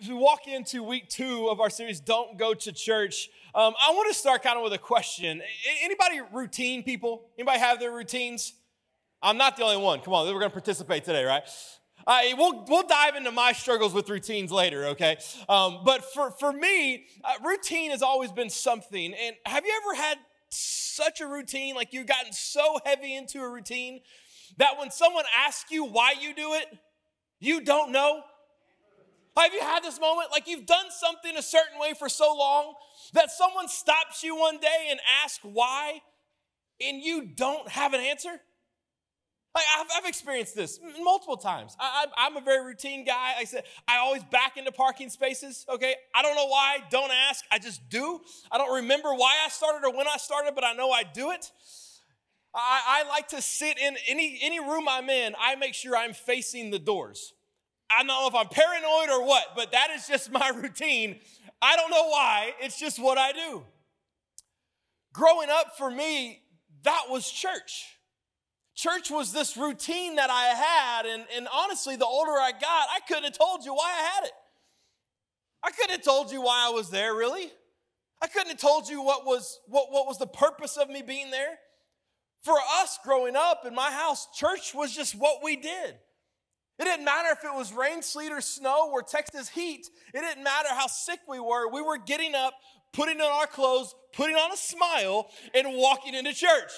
As we walk into week 2 of our series, Don't Go to Church, I want to start kind of with a question. Anybody routine people? Anybody have their routines? I'm not the only one. Come on, we're going to participate today, right? We'll dive into my struggles with routines later, okay? But for me, routine has always been something. And have you ever had such a routine, like you've gotten so heavy into a routine that when someone asks you why you do it, you don't know? Have you had this moment, like you've done something a certain way for so long that someone stops you one day and asks why, and you don't have an answer? Like I've experienced this multiple times. I'm a very routine guy. I said I always back into parking spaces, okay? I don't know why, don't ask, I just do. I don't remember why I started or when I started, but I know I do it. I like to sit in any room I'm in, I make sure I'm facing the doors. I don't know if I'm paranoid or what, but that is just my routine. I don't know why. It's just what I do. Growing up for me, that was church. Church was this routine that I had, and honestly, the older I got, I couldn't have told you why I had it. I couldn't have told you why I was there, really. I couldn't have told you what was the purpose of me being there. For us growing up in my house, church was just what we did. It didn't matter if it was rain, sleet, or snow, or Texas heat. It didn't matter how sick we were. We were getting up, putting on our clothes, putting on a smile, and walking into church.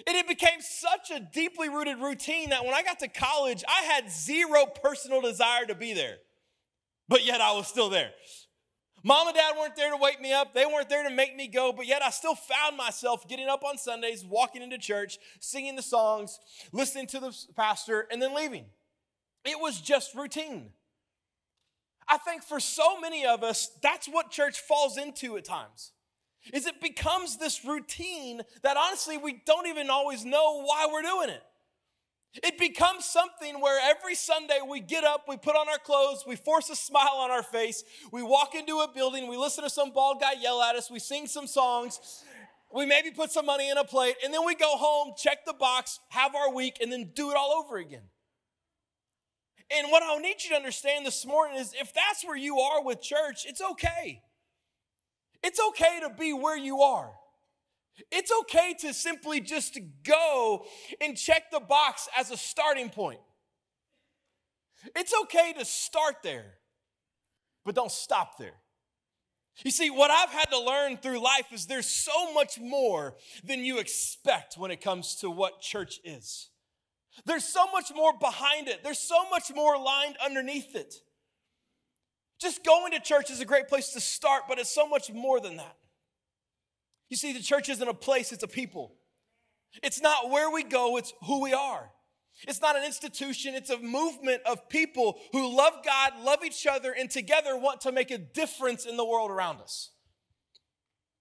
And it became such a deeply rooted routine that when I got to college, I had zero personal desire to be there. But yet I was still there. Mom and Dad weren't there to wake me up. They weren't there to make me go, but yet I still found myself getting up on Sundays, walking into church, singing the songs, listening to the pastor, and then leaving. It was just routine. I think for so many of us, that's what church falls into at times, is it becomes this routine that honestly we don't even always know why we're doing it. It becomes something where every Sunday we get up, we put on our clothes, we force a smile on our face, we walk into a building, we listen to some bald guy yell at us, we sing some songs, we maybe put some money in a plate, and then we go home, check the box, have our week, and then do it all over again. And what I need you to understand this morning is if that's where you are with church, it's okay. It's okay to be where you are. It's okay to simply just go and check the box as a starting point. It's okay to start there, but don't stop there. You see, what I've had to learn through life is there's so much more than you expect when it comes to what church is. There's so much more behind it. There's so much more lined underneath it. Just going to church is a great place to start, but it's so much more than that. You see, the church isn't a place, it's a people. It's not where we go, it's who we are. It's not an institution, it's a movement of people who love God, love each other, and together want to make a difference in the world around us.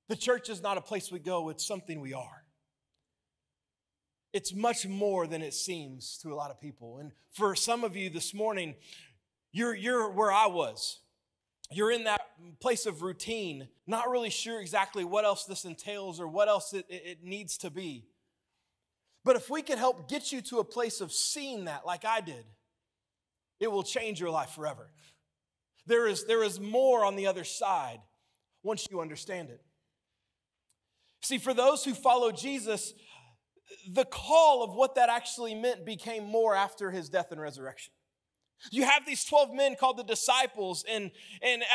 The church is not a place we go, it's something we are. It's much more than it seems to a lot of people. And for some of you this morning, you're where I was. You're in that place of routine, not really sure exactly what else this entails or what else it needs to be. But if we can help get you to a place of seeing that like I did, it will change your life forever. There is more on the other side once you understand it. See, for those who follow Jesus, the call of what that actually meant became more after his death and resurrection. You have these 12 men called the disciples, and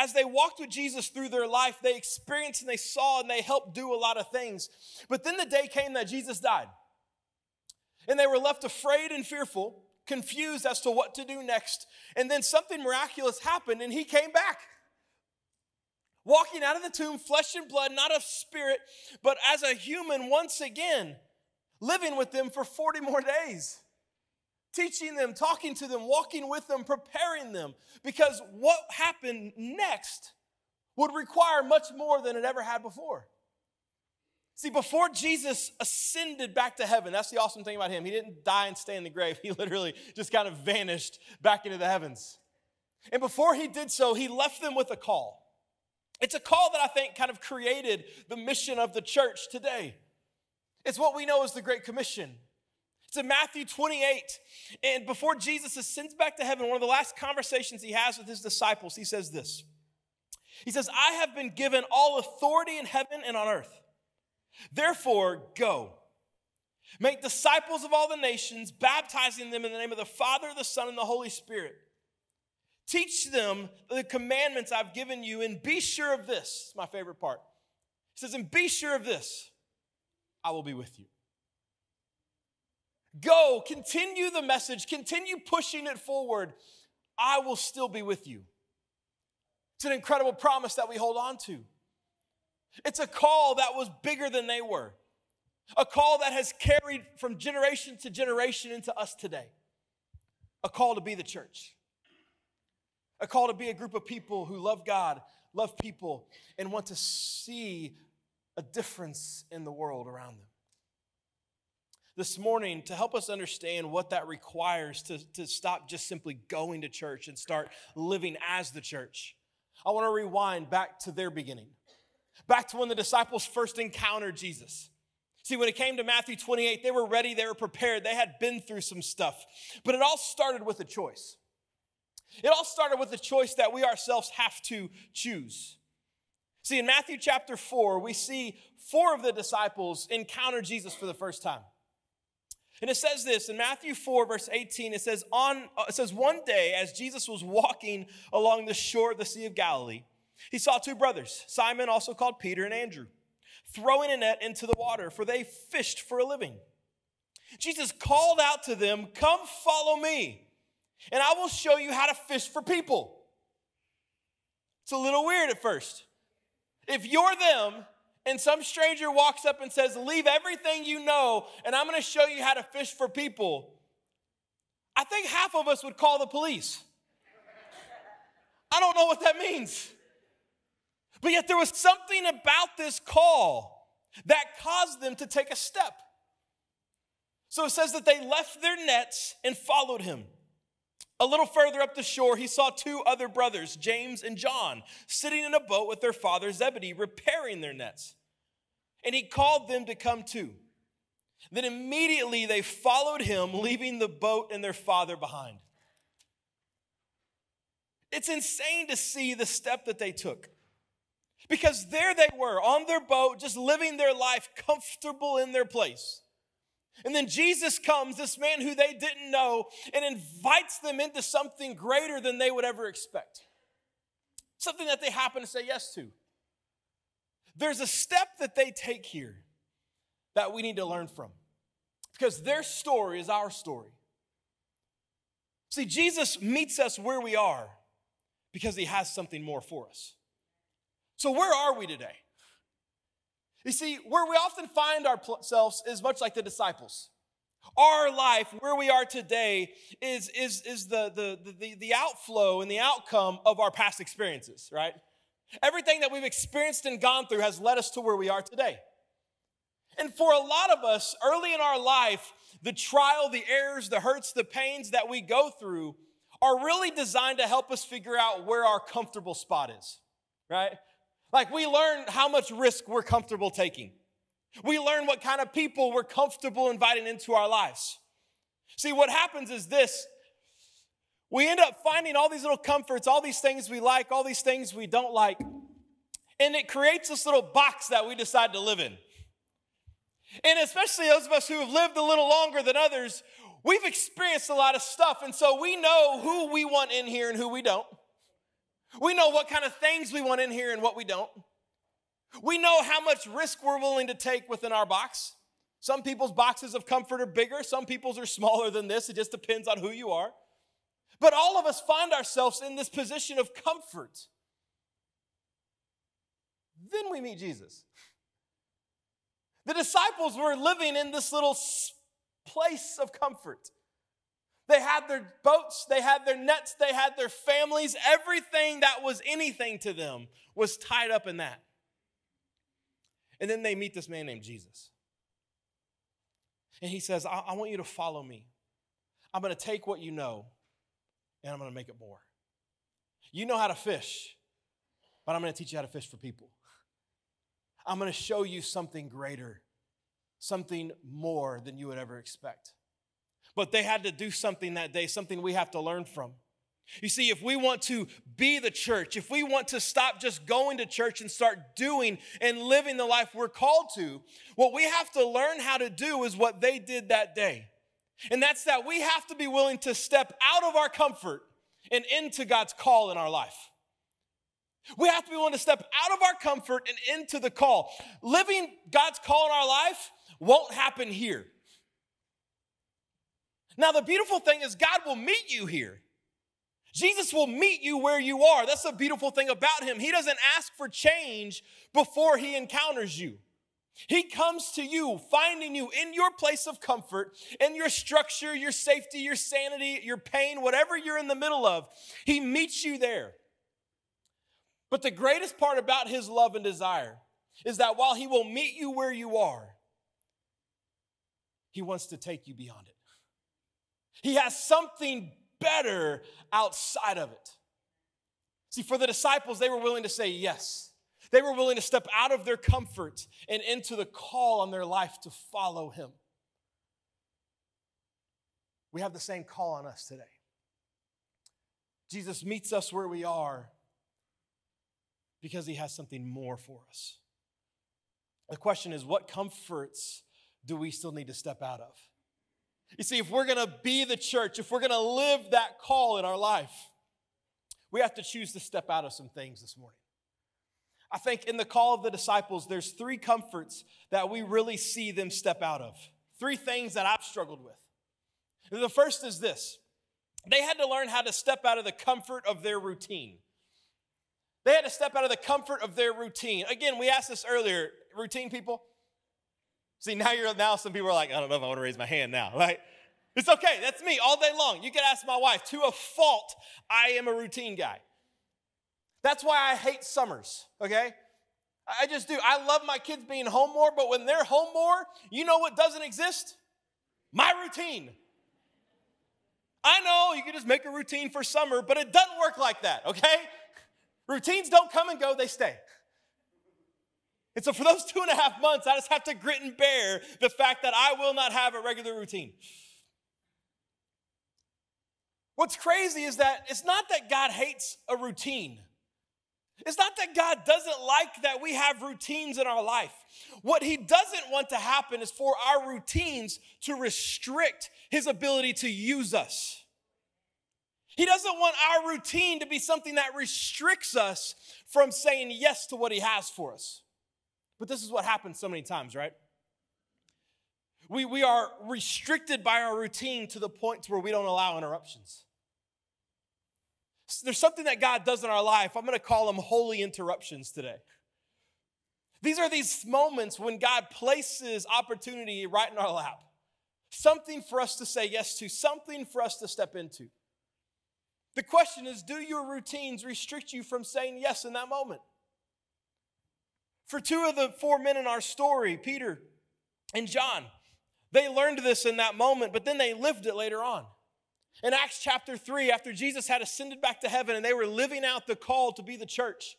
as they walked with Jesus through their life, they experienced and they saw and they helped do a lot of things. But then the day came that Jesus died, and they were left afraid and fearful, confused as to what to do next. And then something miraculous happened, and he came back, walking out of the tomb, flesh and blood, not of spirit, but as a human once again, living with them for 40 more days. Teaching them, talking to them, walking with them, preparing them. Because what happened next would require much more than it ever had before. See, before Jesus ascended back to heaven, that's the awesome thing about him. He didn't die and stay in the grave. He literally just kind of vanished back into the heavens. And before he did so, he left them with a call. It's a call that I think kind of created the mission of the church today. It's what we know as the Great Commission. It's in Matthew 28. And before Jesus ascends back to heaven, one of the last conversations he has with his disciples, he says this. He says, I have been given all authority in heaven and on earth. Therefore, go. Make disciples of all the nations, baptizing them in the name of the Father, the Son, and the Holy Spirit. Teach them the commandments I've given you, and be sure of this. It's my favorite part. He says, and be sure of this, I will be with you. Go, continue the message, continue pushing it forward. I will still be with you. It's an incredible promise that we hold on to. It's a call that was bigger than they were. A call that has carried from generation to generation into us today. A call to be the church. A call to be a group of people who love God, love people, and want to see a difference in the world around them. This morning, to help us understand what that requires to stop just simply going to church and start living as the church, I want to rewind back to their beginning. Back to when the disciples first encountered Jesus. See, when it came to Matthew 28, they were ready, they were prepared, they had been through some stuff. But it all started with a choice. It all started with a choice that we ourselves have to choose. See, in Matthew chapter 4, we see 4 of the disciples encounter Jesus for the first time. And it says this, in Matthew 4, verse 18, it says, one day as Jesus was walking along the shore of the Sea of Galilee, he saw 2 brothers, Simon, also called Peter, and Andrew, throwing a net into the water, for they fished for a living. Jesus called out to them, come follow me, and I will show you how to fish for people. It's a little weird at first. If you're them, and some stranger walks up and says, leave everything you know, and I'm going to show you how to fish for people, I think half of us would call the police. I don't know what that means. But yet there was something about this call that caused them to take a step. So it says that they left their nets and followed him. A little further up the shore, he saw 2 other brothers, James and John, sitting in a boat with their father Zebedee, repairing their nets. And he called them to come too. Then immediately they followed him, leaving the boat and their father behind. It's insane to see the step that they took. Because there they were, on their boat, just living their life comfortable in their place. And then Jesus comes, this man who they didn't know, and invites them into something greater than they would ever expect. Something that they happen to say yes to. There's a step that they take here that we need to learn from. Because their story is our story. See, Jesus meets us where we are because he has something more for us. So where are we today? You see, where we often find ourselves is much like the disciples. Our life, where we are today, is the outflow and the outcome of our past experiences, right? Everything that we've experienced and gone through has led us to where we are today. And for a lot of us, early in our life, the trial, the errors, the hurts, the pains that we go through are really designed to help us figure out where our comfortable spot is, right? Like we learn how much risk we're comfortable taking. We learn what kind of people we're comfortable inviting into our lives. See, what happens is this. We end up finding all these little comforts, all these things we like, all these things we don't like. And it creates this little box that we decide to live in. And especially those of us who have lived a little longer than others, we've experienced a lot of stuff. And so we know who we want in here and who we don't. We know what kind of things we want in here and what we don't. We know how much risk we're willing to take within our box. Some people's boxes of comfort are bigger. Some people's are smaller than this. It just depends on who you are. But all of us find ourselves in this position of comfort. Then we meet Jesus. The disciples were living in this little place of comfort. They had their boats, they had their nets, they had their families. Everything that was anything to them was tied up in that. And then they meet this man named Jesus. And he says, I want you to follow me. I'm going to take what you know, and I'm going to make it more. You know how to fish, but I'm going to teach you how to fish for people. I'm going to show you something greater, something more than you would ever expect. But they had to do something that day, something we have to learn from. You see, if we want to be the church, if we want to stop just going to church and start doing and living the life we're called to, what we have to learn how to do is what they did that day. And that's that we have to be willing to step out of our comfort and into God's call in our life. We have to be willing to step out of our comfort and into the call. Living God's call in our life won't happen here. Now, the beautiful thing is God will meet you here. Jesus will meet you where you are. That's the beautiful thing about him. He doesn't ask for change before he encounters you. He comes to you, finding you in your place of comfort, in your structure, your safety, your sanity, your pain, whatever you're in the middle of. He meets you there. But the greatest part about his love and desire is that while he will meet you where you are, he wants to take you beyond it. He has something better outside of it. See, for the disciples, they were willing to say yes. They were willing to step out of their comfort and into the call on their life to follow him. We have the same call on us today. Jesus meets us where we are because he has something more for us. The question is, what comforts do we still need to step out of? You see, if we're going to be the church, if we're going to live that call in our life, we have to choose to step out of some things this morning. I think in the call of the disciples, there's 3 comforts that we really see them step out of. 3 things that I've struggled with. And the first is this. They had to learn how to step out of the comfort of their routine. They had to step out of the comfort of their routine. Again, we asked this earlier, routine people. See, now some people are like, I don't know if I want to raise my hand now, right? It's okay, that's me all day long. You can ask my wife. To a fault, I am a routine guy. That's why I hate summers, okay? I just do. I love my kids being home more, but when they're home more, you know what doesn't exist? My routine. I know you can just make a routine for summer, but it doesn't work like that, okay? Routines don't come and go, they stay. And so for those 2.5 months, I just have to grit and bear the fact that I will not have a regular routine. What's crazy is that it's not that God hates a routine. It's not that God doesn't like that we have routines in our life. What he doesn't want to happen is for our routines to restrict his ability to use us. He doesn't want our routine to be something that restricts us from saying yes to what he has for us. But this is what happens so many times, right? We are restricted by our routine to the point where we don't allow interruptions. There's something that God does in our life. I'm going to call them holy interruptions today. These are these moments when God places opportunity right in our lap. Something for us to say yes to, something for us to step into. The question is, do your routines restrict you from saying yes in that moment? For 2 of the 4 men in our story, Peter and John, they learned this in that moment, but then they lived it later on. In Acts chapter 3, after Jesus had ascended back to heaven and they were living out the call to be the church,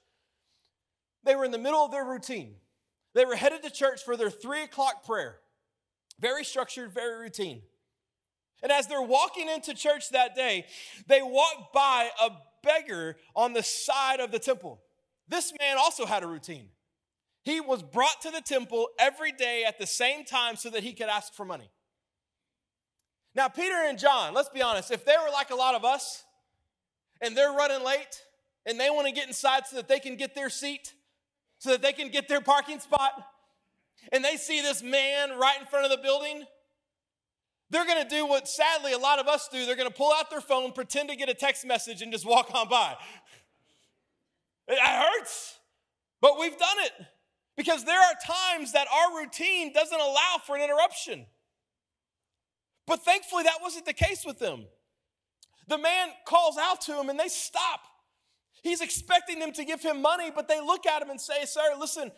they were in the middle of their routine. They were headed to church for their 3 o'clock prayer. Very structured, very routine. And as they're walking into church that day, they walked by a beggar on the side of the temple. This man also had a routine. He was brought to the temple every day at the same time so that he could ask for money. Now, Peter and John, let's be honest, if they were like a lot of us and they're running late and they want to get inside so that they can get their seat, so that they can get their parking spot, and they see this man right in front of the building, they're going to do what sadly a lot of us do. They're going to pull out their phone, pretend to get a text message, and just walk on by. It hurts, but we've done it because there are times that our routine doesn't allow for an interruption. But thankfully, that wasn't the case with them. The man calls out to him and they stop. He's expecting them to give him money, but they look at him and say, "Sir, listen,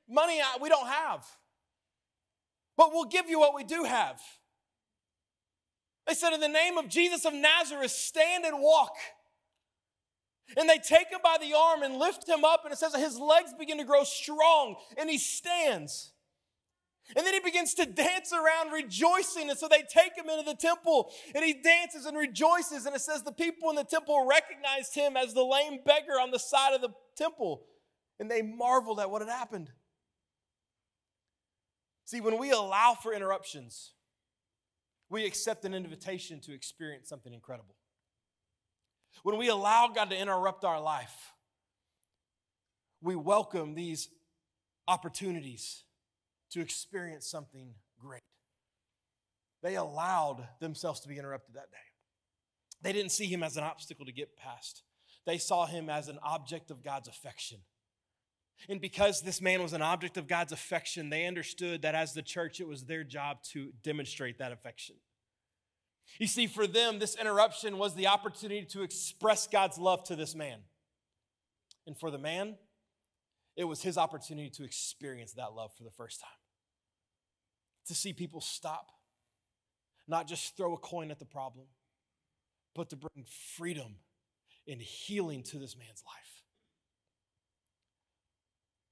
money we don't have, but we'll give you what we do have." They said, "In the name of Jesus of Nazareth, stand and walk." And they take him by the arm and lift him up, and it says that his legs begin to grow strong, and he stands. And then he begins to dance around rejoicing. And so they take him into the temple and he dances and rejoices. And it says the people in the temple recognized him as the lame beggar on the side of the temple. And they marveled at what had happened. See, when we allow for interruptions, we accept an invitation to experience something incredible. When we allow God to interrupt our life, we welcome these opportunities to experience something great. They allowed themselves to be interrupted that day. They didn't see him as an obstacle to get past. They saw him as an object of God's affection. And because this man was an object of God's affection, they understood that as the church, it was their job to demonstrate that affection. You see, for them, this interruption was the opportunity to express God's love to this man. And for the man, it was his opportunity to experience that love for the first time. To see people stop, not just throw a coin at the problem, but to bring freedom and healing to this man's life.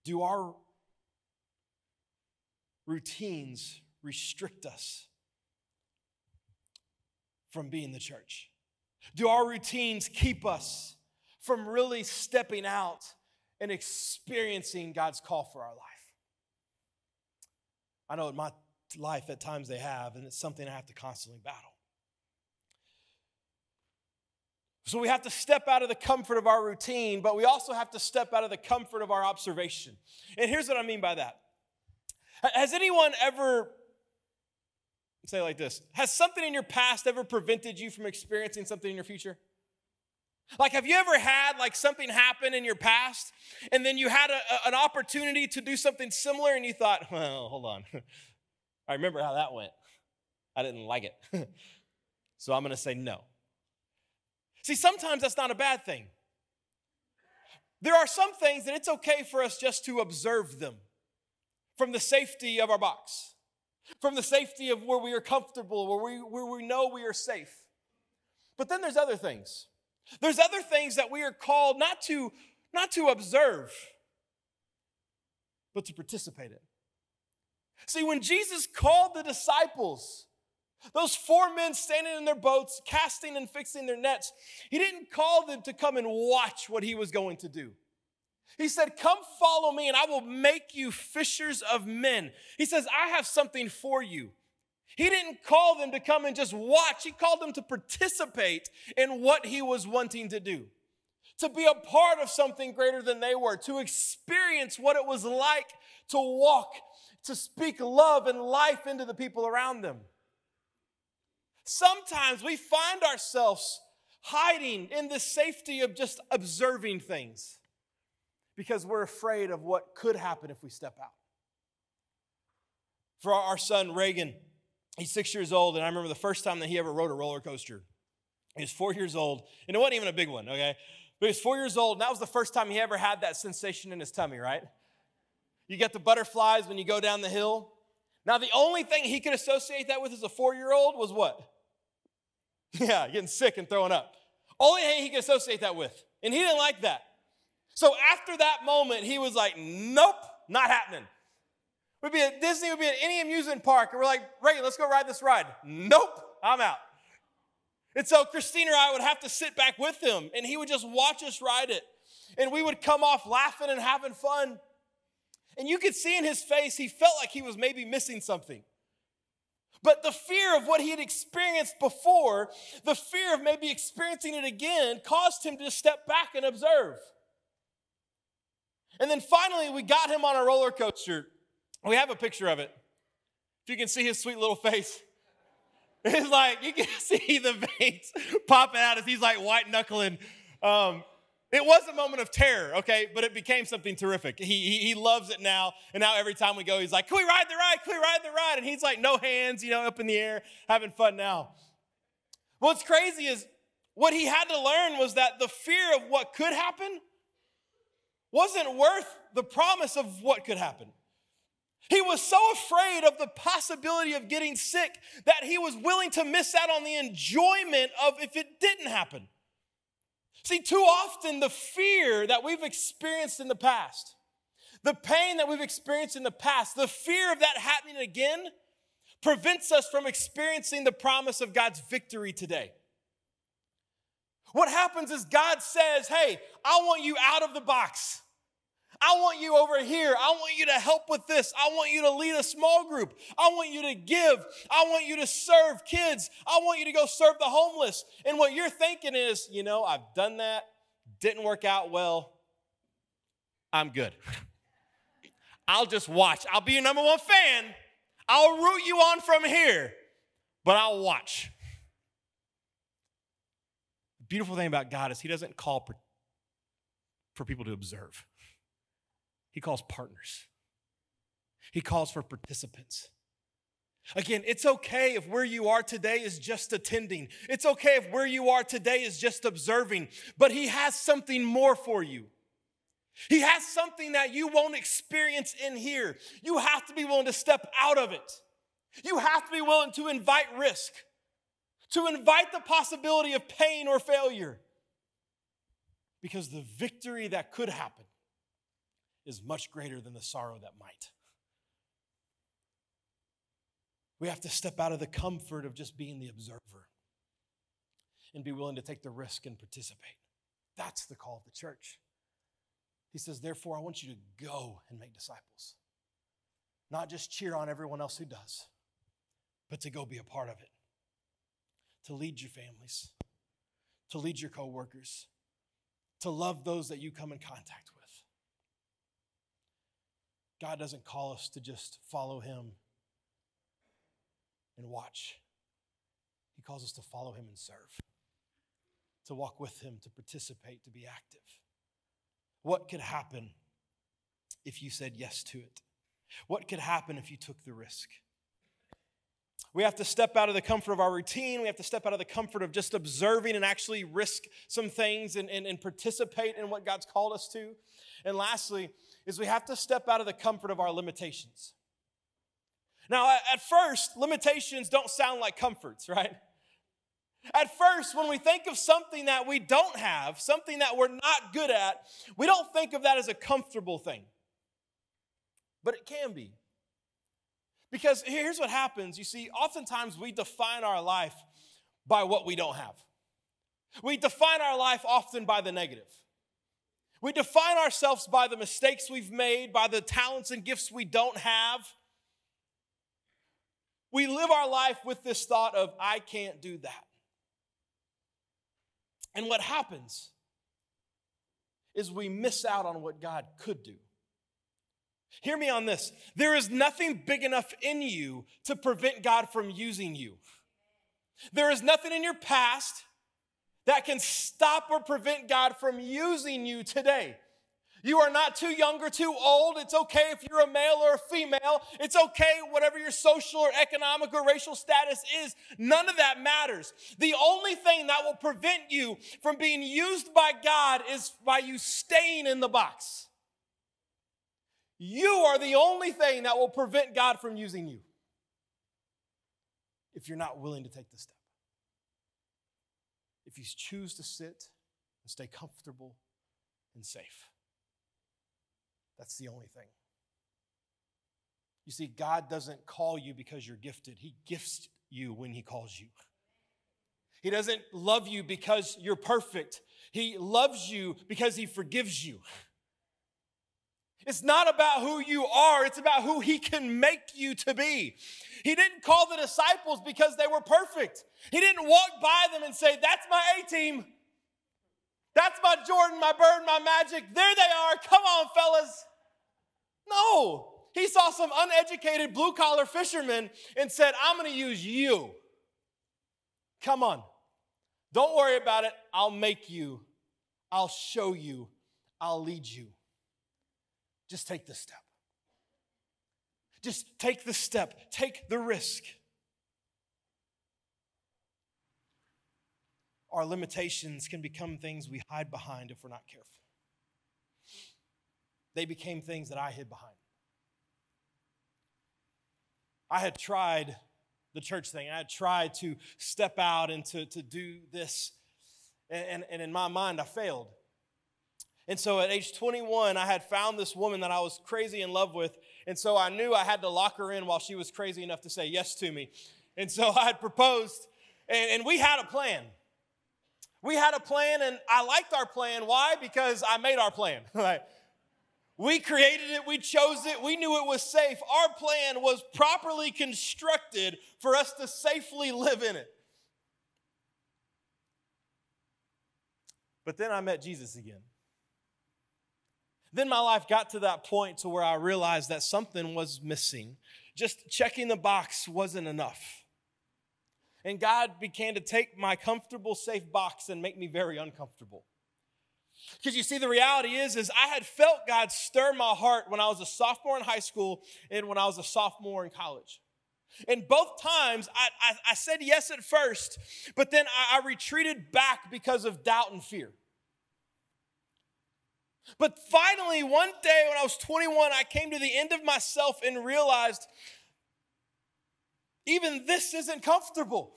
Do our routines restrict us from being the church? Do our routines keep us from really stepping out and experiencing God's call for our life? I know in my life at times they have, and it's something I have to constantly battle. So we have to step out of the comfort of our routine, but we also have to step out of the comfort of our observation. And here's what I mean by that. Has anyone ever, say it like this, has something in your past ever prevented you from experiencing something in your future? Like, have you ever had like something happen in your past and then you had an opportunity to do something similar and you thought, well, hold on. I remember how that went. I didn't like it. So I'm going to say no. See, sometimes that's not a bad thing. There are some things that it's okay for us just to observe them from the safety of our box, from the safety of where we are comfortable, where we know we are safe. But then there's other things. There's other things that we are called not to observe, but to participate in. See, when Jesus called the disciples, those 4 men standing in their boats, casting and fixing their nets, he didn't call them to come and watch what he was going to do. He said, come follow me and I will make you fishers of men. He says, I have something for you. He didn't call them to come and just watch. He called them to participate in what he was wanting to do, to be a part of something greater than they were, to experience what it was like to walk, to speak love and life into the people around them. Sometimes we find ourselves hiding in the safety of just observing things because we're afraid of what could happen if we step out. For our son, Reagan, he's 6 years old, and I remember the first time that he ever rode a roller coaster. He was 4 years old, and it wasn't even a big one, okay? But he was 4 years old, and that was the first time he ever had that sensation in his tummy, right? You get the butterflies when you go down the hill. Now, the only thing he could associate that with as a 4-year-old was what? Yeah, getting sick and throwing up. Only thing he could associate that with. And he didn't like that. So after that moment, he was like, nope, not happening. We'd be at Disney, we'd be at any amusement park, and we're like, Reagan, let's go ride this ride. Nope, I'm out. And so Christina or I would have to sit back with him, and he would just watch us ride it. And we would come off laughing and having fun. And you could see in his face, he felt like he was maybe missing something. But the fear of what he had experienced before, the fear of maybe experiencing it again, caused him to step back and observe. And then finally, we got him on a roller coaster. We have a picture of it. If you can see his sweet little face. It's like, you can see the veins popping out as he's like white knuckling. It was a moment of terror, okay, but it became something terrific. He loves it now, and now every time we go, he's like, can we ride the ride? Can we ride the ride? And he's like, no hands, up in the air, having fun now. What's crazy is what he had to learn was that the fear of what could happen wasn't worth the promise of what could happen. He was so afraid of the possibility of getting sick that he was willing to miss out on the enjoyment of if it didn't happen. See, too often the fear that we've experienced in the past, The pain that we've experienced in the past, the fear of that happening again, prevents us from experiencing the promise of God's victory today. What happens is God says, hey, I want you out of the box. I want you over here. I want you to help with this. I want you to lead a small group. I want you to give. I want you to serve kids. I want you to go serve the homeless. And what you're thinking is, I've done that. Didn't work out well. I'm good. I'll just watch. I'll be your number one fan. I'll root you on from here, but I'll watch. The beautiful thing about God is he doesn't call for people to observe. He calls partners. He calls for participants. Again, it's okay if where you are today is just attending. It's okay if where you are today is just observing, but he has something more for you. He has something that you won't experience in here. You have to be willing to step out of it. You have to be willing to invite risk, to invite the possibility of pain or failure, because the victory that could happen is much greater than the sorrow that might. We have to step out of the comfort of just being the observer and be willing to take the risk and participate. That's the call of the church. He says, therefore, I want you to go and make disciples. Not just cheer on everyone else who does, but to go be a part of it. To lead your families, to lead your coworkers, to love those that you come in contact with. God doesn't call us to just follow him and watch. He calls us to follow him and serve, to walk with him, to participate, to be active. What could happen if you said yes to it? What could happen if you took the risk? We have to step out of the comfort of our routine. We have to step out of the comfort of just observing and actually risk some things and participate in what God's called us to. And lastly, is we have to step out of the comfort of our limitations. Now, at first, limitations don't sound like comforts, right? At first, when we think of something that we don't have, something that we're not good at, we don't think of that as a comfortable thing. But it can be. Because here's what happens. You see, oftentimes we define our life by what we don't have. We define our life often by the negative. We define ourselves by the mistakes we've made, by the talents and gifts we don't have. We live our life with this thought of, I can't do that. And what happens is we miss out on what God could do. Hear me on this. There is nothing big enough in you to prevent God from using you. There is nothing in your past that can stop or prevent God from using you today. You are not too young or too old. It's okay if you're a male or a female. It's okay whatever your social or economic or racial status is. None of that matters. The only thing that will prevent you from being used by God is by you staying in the box. You are the only thing that will prevent God from using you if you're not willing to take the step. If you choose to sit and stay comfortable and safe. That's the only thing. You see, God doesn't call you because you're gifted. He gifts you when he calls you. He doesn't love you because you're perfect. He loves you because he forgives you. It's not about who you are. It's about who he can make you to be. He didn't call the disciples because they were perfect. He didn't walk by them and say, that's my A-team. That's my Jordan, my Bird, my Magic. There they are. Come on, fellas. No. He saw some uneducated blue-collar fishermen and said, I'm going to use you. Come on. Don't worry about it. I'll make you. I'll show you. I'll lead you. Just take the step. Just take the step. Take the risk. Our limitations can become things we hide behind if we're not careful. They became things that I hid behind. I had tried the church thing. I had tried to step out and to do this. And in my mind, I failed. And so at age 21, I had found this woman that I was crazy in love with. And so I knew I had to lock her in while she was crazy enough to say yes to me. And so I had proposed, and we had a plan. We had a plan, and I liked our plan. Why? Because I made our plan. Right? We created it. We chose it. We knew it was safe. Our plan was properly constructed for us to safely live in it. But then I met Jesus again. Then my life got to that point to where I realized that something was missing. Just checking the box wasn't enough. And God began to take my comfortable, safe box and make me very uncomfortable. Because you see, the reality is I had felt God stir my heart when I was a sophomore in high school and when I was a sophomore in college. And both times, I said yes at first, but then I retreated back because of doubt and fear. But finally, one day when I was 21, I came to the end of myself and realized even this isn't comfortable.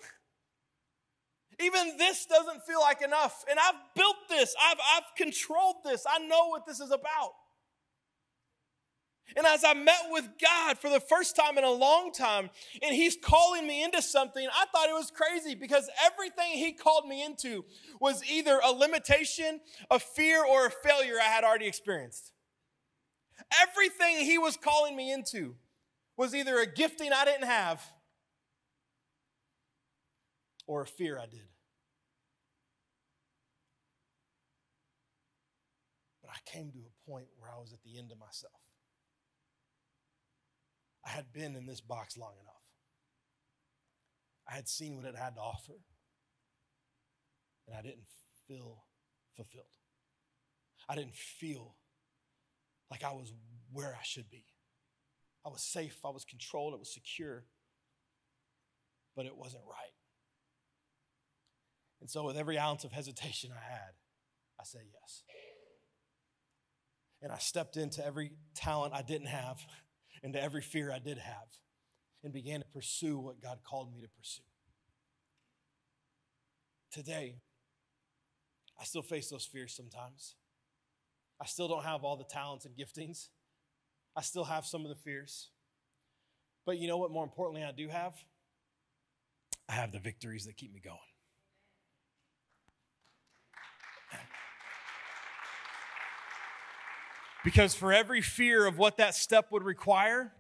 Even this doesn't feel like enough. And I've built this. I've controlled this. I know what this is about. And as I met with God for the first time in a long time, and he's calling me into something, I thought it was crazy because everything he called me into was either a limitation, a fear, or a failure I had already experienced. Everything he was calling me into was either a gifting I didn't have or a fear I did. But I came to a point where I was at the end of myself. I had been in this box long enough. I had seen what it had to offer, and I didn't feel fulfilled. I didn't feel like I was where I should be. I was safe, I was controlled, it was secure, but it wasn't right. And so with every ounce of hesitation I had, I said yes. And I stepped into every talent I didn't have, into every fear I did have, and began to pursue what God called me to pursue. Today, I still face those fears sometimes. I still don't have all the talents and giftings. I still have some of the fears. But you know what, more importantly, I do have? I have the victories that keep me going. Because for every fear of what that step would require,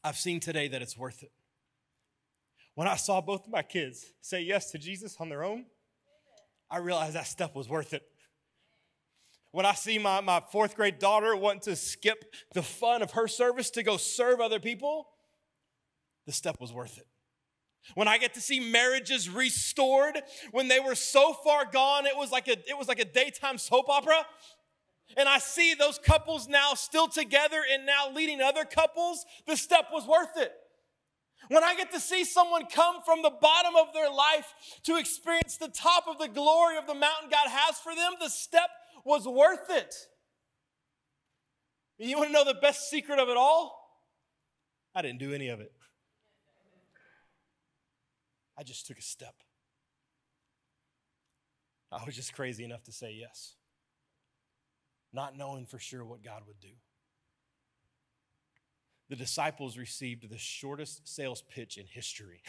I've seen today that it's worth it. When I saw both of my kids say yes to Jesus on their own, I realized that step was worth it. When I see my fourth grade daughter want to skip the fun of her service to go serve other people, the step was worth it. When I get to see marriages restored when they were so far gone, it was like a daytime soap opera. And I see those couples now still together and now leading other couples, the step was worth it. When I get to see someone come from the bottom of their life to experience the top of the glory of the mountain God has for them, the step was worth it. And you want to know the best secret of it all? I didn't do any of it. I just took a step. I was just crazy enough to say yes, not knowing for sure what God would do. The disciples received the shortest sales pitch in history.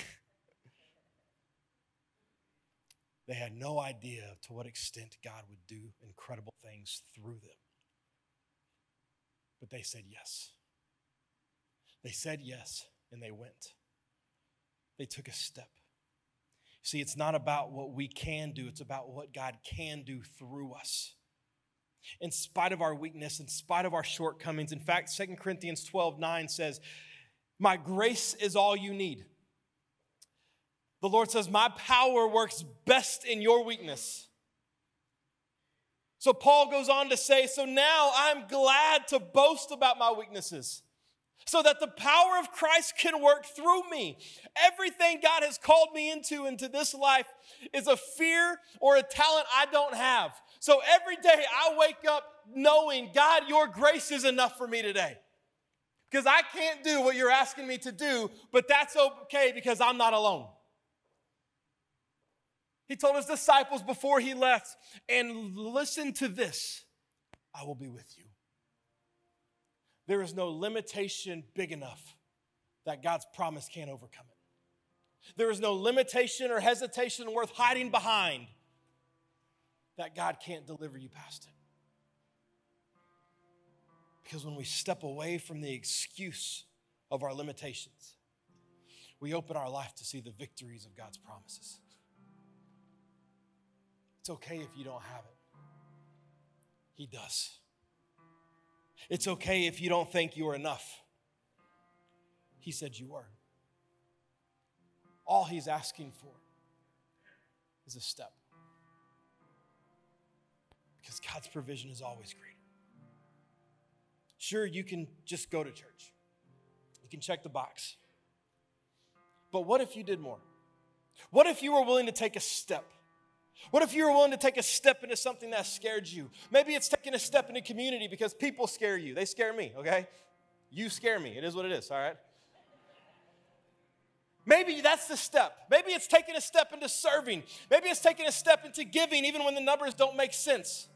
They had no idea to what extent God would do incredible things through them. But they said yes. They said yes, and they went. They took a step. See, it's not about what we can do. It's about what God can do through us. In spite of our weakness, in spite of our shortcomings. In fact, 2 Corinthians 12:9 says, my grace is all you need. The Lord says, my power works best in your weakness. So Paul goes on to say, so now I'm glad to boast about my weaknesses, so that the power of Christ can work through me. Everything God has called me into this life is a fear or a talent I don't have. So every day I wake up knowing, God, your grace is enough for me today. Because I can't do what you're asking me to do, but that's okay because I'm not alone. He told his disciples before he left, and listen to this, I will be with you. There is no limitation big enough that God's promise can't overcome it. There is no limitation or hesitation worth hiding behind that God can't deliver you past it. Because when we step away from the excuse of our limitations, we open our life to see the victories of God's promises. It's okay if you don't have it. He does. It's okay if you don't think you are enough. He said you are. All he's asking for is a step. Because God's provision is always greater. Sure, you can just go to church. You can check the box. But what if you did more? What if you were willing to take a step? What if you were willing to take a step into something that scared you? Maybe it's taking a step into community because people scare you. They scare me, okay? You scare me. It is what it is, all right? Maybe that's the step. Maybe it's taking a step into serving. Maybe it's taking a step into giving even when the numbers don't make sense.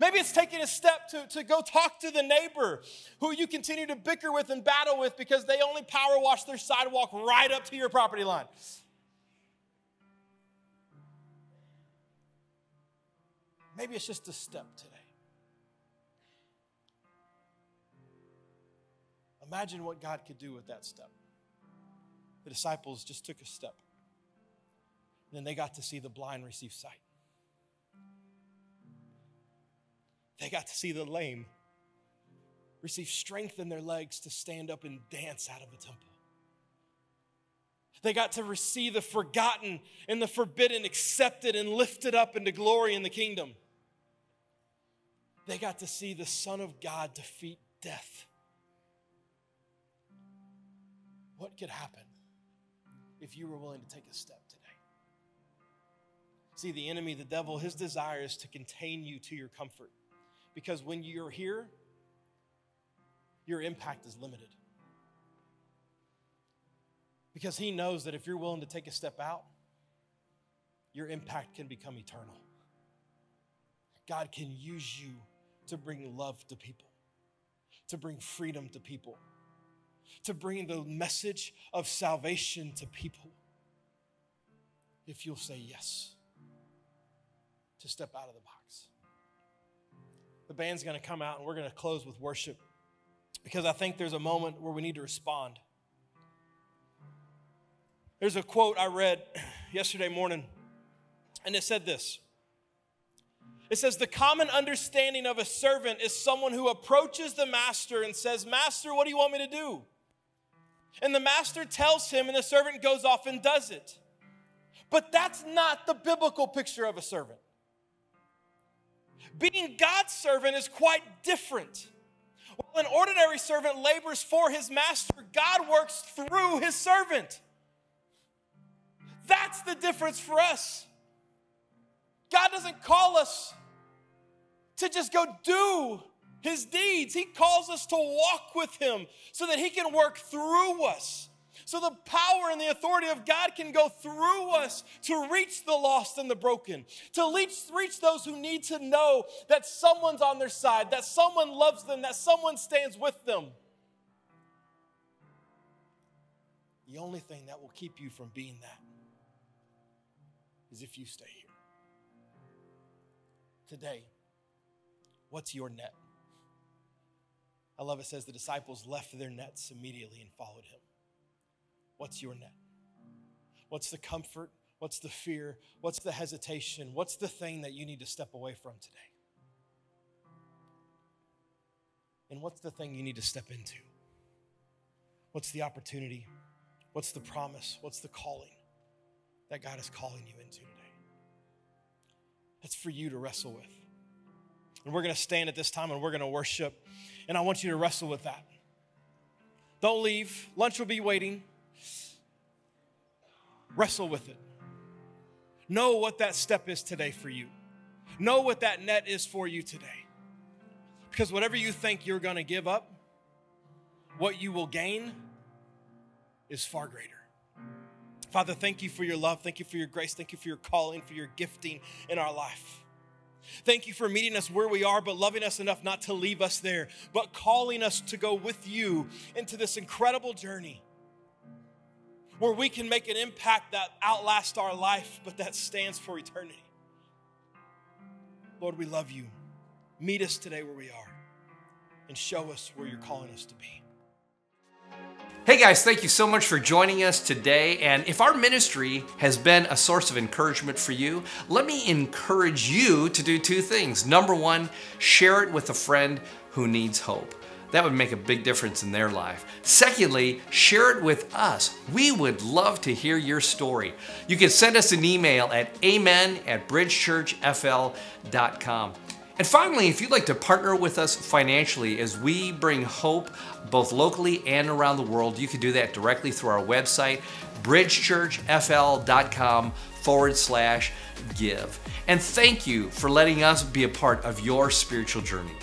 Maybe it's taking a step to go talk to the neighbor who you continue to bicker with and battle with because they only power wash their sidewalk right up to your property line. Maybe it's just a step today. Imagine what God could do with that step. The disciples just took a step. And then they got to see the blind receive sight. They got to see the lame receive strength in their legs to stand up and dance out of the temple. They got to receive the forgotten and the forbidden accepted and lifted up into glory in the kingdom. They got to see the Son of God defeat death. What could happen if you were willing to take a step today? See, the enemy, the devil, his desire is to contain you to your comfort. Because when you're here, your impact is limited. Because he knows that if you're willing to take a step out, your impact can become eternal. God can use you to bring love to people, to bring freedom to people, to bring the message of salvation to people. If you'll say yes to step out of the box. The band's going to come out and we're going to close with worship because I think there's a moment where we need to respond. There's a quote I read yesterday morning, and it said this. It says, the common understanding of a servant is someone who approaches the master and says, Master, what do you want me to do? And the master tells him, and the servant goes off and does it. But that's not the biblical picture of a servant. Being God's servant is quite different. While an ordinary servant labors for his master, God works through his servant. That's the difference for us. God doesn't call us to just go do his deeds. He calls us to walk with him so that he can work through us. So the power and the authority of God can go through us to reach the lost and the broken, to reach those who need to know that someone's on their side, that someone loves them, that someone stands with them. The only thing that will keep you from being that is if you stay here. Today, what's your net? I love it says the disciples left their nets immediately and followed him. What's your net? What's the comfort? What's the fear? What's the hesitation? What's the thing that you need to step away from today? And what's the thing you need to step into? What's the opportunity? What's the promise? What's the calling that God is calling you into today? That's for you to wrestle with. And we're going to stand at this time and we're going to worship. And I want you to wrestle with that. Don't leave. Lunch will be waiting. Wrestle with it. Know what that step is today for you. Know what that net is for you today. Because whatever you think you're going to give up, what you will gain is far greater. Father, thank you for your love. Thank you for your grace. Thank you for your calling, for your gifting in our life. Thank you for meeting us where we are, but loving us enough not to leave us there, but calling us to go with you into this incredible journey where we can make an impact that outlasts our life, but that stands for eternity. Lord, we love you. Meet us today where we are and show us where you're calling us to be. Hey guys, thank you so much for joining us today. And if our ministry has been a source of encouragement for you, let me encourage you to do two things. Number one, share it with a friend who needs hope. That would make a big difference in their life. Secondly, share it with us. We would love to hear your story. You can send us an email at amen@bridgechurchfl.com. And finally, if you'd like to partner with us financially as we bring hope both locally and around the world, you can do that directly through our website, bridgechurchfl.com/give. And thank you for letting us be a part of your spiritual journey.